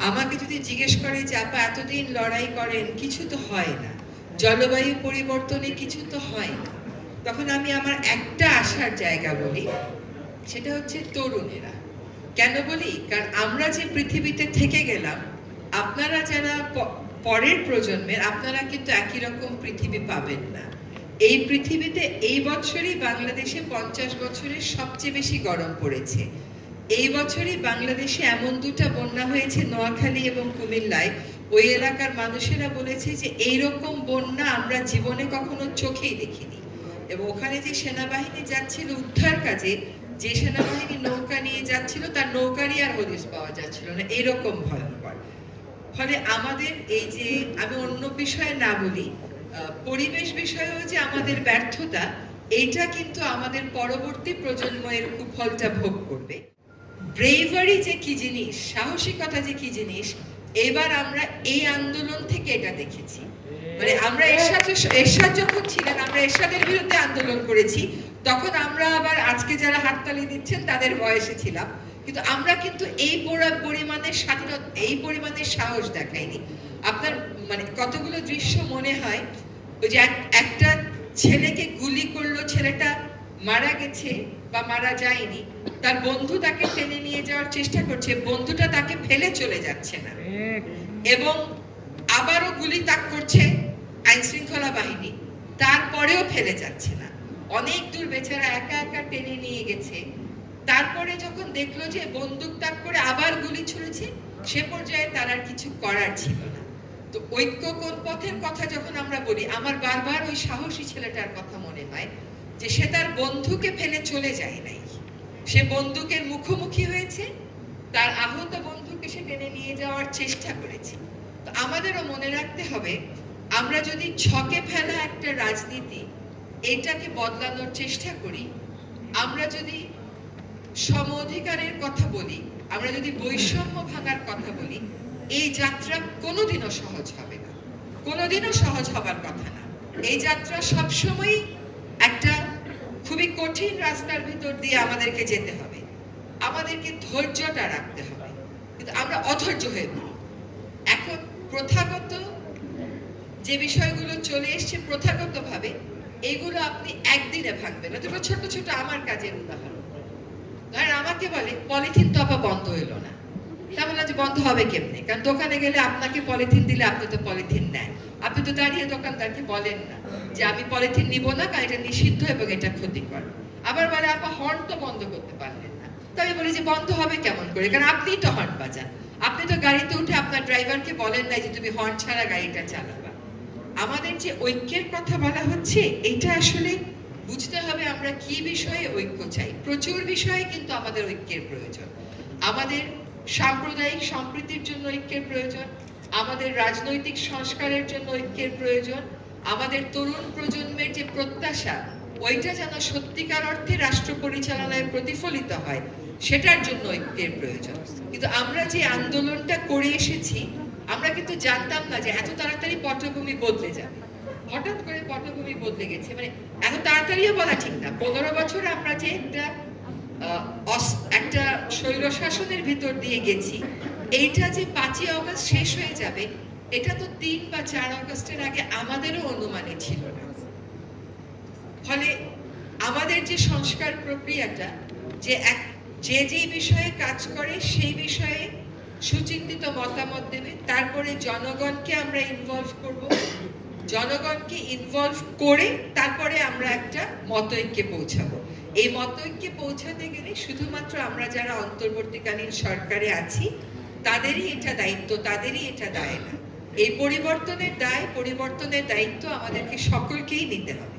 আমাকে যদি জিজ্ঞেস করে যে আপা এতদিন লড়াই করেন, কিছু তো হয় না, জলবায়ু পরিবর্তনে কিছু তো হয় না, তখন আমি আমার একটা আশার জায়গা বলি, সেটা হচ্ছে তরুণেরা। কেন বলি? কারণ আমরা যে পৃথিবীতে থেকে গেলাম, আপনারা যারা পরের প্রজন্মের, আপনারা কিন্তু একই রকম পৃথিবী পাবেন না। এই পৃথিবীতে এই বছরই বাংলাদেশে 50 বছরের সবচেয়ে বেশি গরম পড়েছে। এই বছরই বাংলাদেশে এমন দুটা বন্যা হয়েছে, নোয়াখালী এবং কুমিল্লায়। ওই এলাকার মানুষেরা বলেছে যে এইরকম বন্যা আমরা জীবনে কখনো চোখেই দেখিনি। এবং ওখানে যে সেনাবাহিনী যাচ্ছিল উদ্ধার কাজে, যে সেনাবাহিনী নৌকা নিয়ে যাচ্ছিল, তার নৌকারই আর হদিস পাওয়া যাচ্ছিল না, এরকম ভয়ঙ্কর। ফলে আমাদের এই যে, আমি অন্য বিষয়ে না বলি, পরিবেশ বিষয়েও যে আমাদের ব্যর্থতা, এইটা কিন্তু আমাদের পরবর্তী প্রজন্মের কুফলটা ভোগ করবে। ব্রেভারি যে কি জিনিস, সাহসিকতা যে কি জিনিস, এবার আমরা এই আন্দোলন থেকে এটা দেখেছি। মানে আমরা এরশাদ যখন ছিলেন, আমরা এরশাদের বিরুদ্ধে আন্দোলন করেছি, তখন আমরা আবার আজকে যারা হাততালি দিচ্ছেন তাদের বয়সে ছিলাম, কিন্তু আমরা কিন্তু এই পরিমাণের স্বাধীনতা, এই পরিমাণের সাহস দেখাইনি। আপনার মানে কতগুলো দৃশ্য মনে হয়, ওই যে একটা ছেলেকে গুলি করলো, ছেলেটা মারা গেছে বা মারা যায়নি, তার বন্ধু তাকে টেনে নিয়ে যাওয়ার চেষ্টা করছে, বন্ধুটা তাকে ফেলে চলে যাচ্ছে না, এবং আবারও গুলি তাক করছে আইন শৃঙ্খলা বাহিনী, তারপরেও ফেলে যাচ্ছে না। অনেক দূর বেচারা একা একা টেনে নিয়ে গেছে। তারপরে যখন দেখলো যে বন্দুক তাক করে আবার গুলি ছুড়েছে, সে পর্যায়ে তার আর কিছু করার ছিল না। তো ঐক্য কোন পথের কথা যখন আমরা বলি, আমার বারবার ওই সাহসী ছেলেটার কথা মনে হয়, যে সে তার বন্ধুকে ফেলে চলে যায় নাই, সে বন্দুকের মুখোমুখি হয়েছে, তার আহত বন্ধুকে সে টেনে নিয়ে যাওয়ার চেষ্টা করেছে। তো আমাদেরও মনে রাখতে হবে, আমরা যদি ছকে ফেলা একটা রাজনীতি, এটাকে বদলানোর চেষ্টা করি, আমরা যদি সম অধিকারের কথা বলি, আমরা যদি বৈষম্য ভাঙার কথা বলি, এই যাত্রা কোনোদিনও সহজ হবে না, কোনোদিনও সহজ হবার কথা না। এই যাত্রা সবসময় একটা খুবই কঠিন রাস্তার ভিতর দিয়ে আমাদেরকে যেতে হবে, আমাদেরকে ধৈর্যটা রাখতে হবে, কিন্তু আমরা অধৈর্য হয়ে পড়ি। এখন প্রথাগত যে বিষয়গুলো চলে এসছে প্রথাগত ভাবে, এগুলো আপনি একদিনে ভাঙবেন না। দুটো ছোট ছোট আমার কাজের উদাহরণ, ধরেন আমাকে বলে পলিথিন তো আপা বন্ধ হইলো না, তা বললাম যে বন্ধ হবে কেমনে? কারণ দোকানে গেলে আপনাকে পলিথিন দিলে আপনি তো পলিথিন নেন, আপনি তো দাঁড়িয়ে দোকানদারকে বলেন না যে আমি পলিথিন নিব না, কারণ এটা নিষিদ্ধ এবং এটা ক্ষতিকর। আবার বলে আপা হর্ন তো বন্ধ করতে পারলেন না, তো আমি বলি যে বন্ধ হবে কেমন করে, কারণ আপনিই তো হর্ন বাজান, আপনি তো গাড়িতে উঠে আপনার ড্রাইভারকে বলেন নাই যে তুমি হর্ন ছাড়া গাড়িটা চালাবা। আমাদের যে ঐক্যের কথা বলা হচ্ছে, এটা আসলে বুঝতে হবে আমরা কি বিষয়ে ঐক্য চাই। প্রচুর বিষয়ে কিন্তু আমাদের ঐক্যের প্রয়োজন। আমাদের সাম্প্রদায়িক সম্প্রীতির জন্য ঐক্যের প্রয়োজন, আমাদের রাজনৈতিক সংস্কারের জন্য ঐক্যের প্রয়োজন, আমাদের তরুণ প্রজন্মের যে প্রত্যাশা, ওইটা যেন সত্যিকার অর্থে রাষ্ট্র পরিচালনায় প্রতিফলিত হয়, সেটার জন্য ঐক্যের প্রয়োজন। কিন্তু আমরা যে আন্দোলনটা করে এসেছি, আমরা কিন্তু জানতাম না যে এত তাড়াতাড়ি পটভূমি বদলে যাবে। হঠাৎ করে পটভূমি বদলে গেছে, মানে এত তাড়াতাড়িও বলা ঠিক না। 15 বছর আমরা যে একটা স্বৈর শাসনের ভিতর দিয়ে গেছি, এইটা যে 5ই অগস্ট শেষ হয়ে যাবে, এটা তো 3 বা 4 অগস্টের আগে আমাদেরও অনুমানে ছিল না। ফলে আমাদের যে সংস্কার প্রক্রিয়াটা, যে যে বিষয়ে কাজ করে সেই বিষয়ে সুচিন্তিত মতামত দেবে, তারপরে জনগণকে আমরা ইনভলভ করব, জনগণকে ইনভলভ করে তারপরে আমরা একটা মতৈক্যে পৌঁছাবো। এই মতৈক্যে পৌঁছাতে গেলে শুধুমাত্র আমরা যারা অন্তর্বর্তীকালীন সরকারে আছি তাদেরই এটা দায়িত্ব, তাদেরই এটা দায় না। এই পরিবর্তনের দায়িত্ব আমাদেরকে সকলকেই নিতে হবে।